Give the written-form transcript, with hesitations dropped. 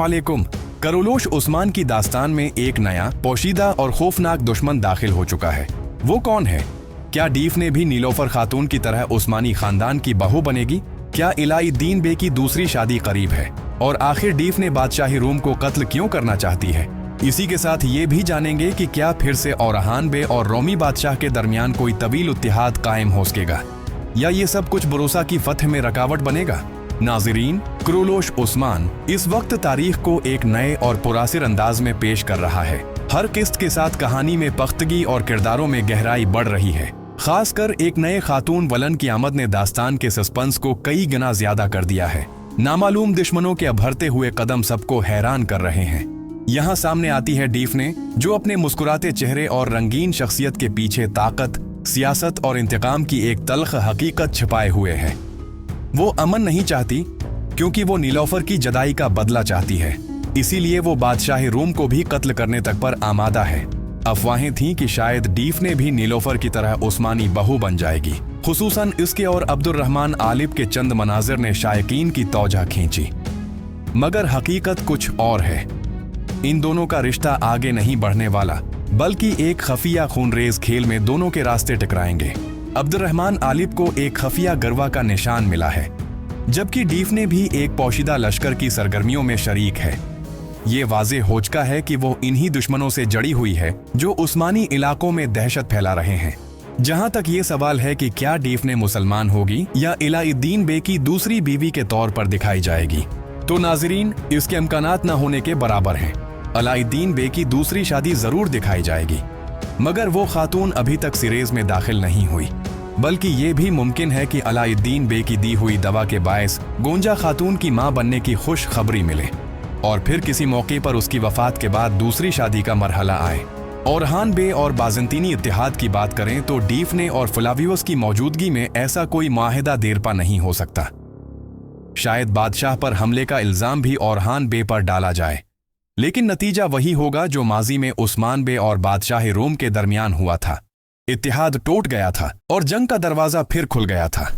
अस्सलामुअलैकुम। करोलोश उस्मान की दास्तान में एक नया पोशीदा और खौफनाक दुश्मन दाखिल हो चुका है। वो कौन है? क्या डीफ ने भी नीलोफर खातून की तरह उस्मानी खानदान की बहू बनेगी? क्या इलाउद्दीन बे की दूसरी शादी करीब है? और आखिर डीफ ने बादशाही रूम को कत्ल क्यों करना चाहती है? इसी के साथ ये भी जानेंगे कि क्या फिर से औरहान बे और रोमी बादशाह के दरमियान कोई तवील इत्तेहाद कायम हो सकेगा, या ये सब कुछ बुरोसा की फतह में रुकावट बनेगा? नाज़रीन, करोलोश उस्मान इस वक्त तारीख को एक नए और पुरासिर अंदाज में पेश कर रहा है। हर किस्त के साथ कहानी में पख्तगी और किरदारों में गहराई बढ़ रही है। खासकर एक नए खातून वलन की आमद ने दास्तान के सस्पेंस को कई गुना ज्यादा कर दिया है। नामालूम दुश्मनों के अभरते हुए कदम सबको हैरान कर रहे हैं। यहाँ सामने आती है डीफ ने, जो अपने मुस्कुराते चेहरे और रंगीन शख्सियत के पीछे ताकत, सियासत और इंतकाम की एक तल्ख हकीकत छिपाए हुए है। वो अमन नहीं चाहती, क्योंकि वो नीलोफर की जदाई का बदला चाहती है। इसीलिए वो बादशाही रूम को भी कत्ल करने तक पर आमादा है। अफवाहें थीं कि शायद डीफ ने भी नीलोफर की तरह उस्मानी बहू बन जाएगी। खुसूसन इसके और अब्दुर्रहमान आलिब के चंद मनाजिर ने शायकीन की तौजह खींची, मगर हकीकत कुछ और है। इन दोनों का रिश्ता आगे नहीं बढ़ने वाला, बल्कि एक खफिया खूनरेज खेल में दोनों के रास्ते टकराएंगे। अब्दुर्रहमान आलिब को एक खफिया गरवा का निशान मिला है, जबकि डीफ ने भी एक पोशीदा लश्कर की सरगर्मियों में शरीक है। ये वाज़ेह हो चुका है कि वो इन्हीं दुश्मनों से जड़ी हुई है जो उस्मानी इलाकों में दहशत फैला रहे हैं। जहां तक ये सवाल है कि क्या डीफ ने मुसलमान होगी या इलाउद्दीन बे की दूसरी बीवी के तौर पर दिखाई जाएगी, तो नाजरीन, इसके इम्कानात न होने के बराबर हैं। इलाउद्दीन बे की दूसरी शादी जरूर दिखाई जाएगी, मगर वो खातून अभी तक सिरेज में दाखिल नहीं हुई। बल्कि ये भी मुमकिन है कि इलाउद्दीन बे की दी हुई दवा के बायस गोंजा खातून की मां बनने की खुश खबरी मिले, और फिर किसी मौके पर उसकी वफात के बाद दूसरी शादी का मरहला आए। औरहान बे और बाज़ंतीनी इत्तेहाद की बात करें तो डीफ ने और फ्लावियस की मौजूदगी में ऐसा कोई माहिदा देरपा नहीं हो सकता। शायद बादशाह पर हमले का इल्जाम भी औरहान बे पर डाला जाए, लेकिन नतीजा वही होगा जो माजी में उस्मान बे और बादशाही रोम के दरमियान हुआ था। इत्तेहाद टूट गया था और जंग का दरवाजा फिर खुल गया था।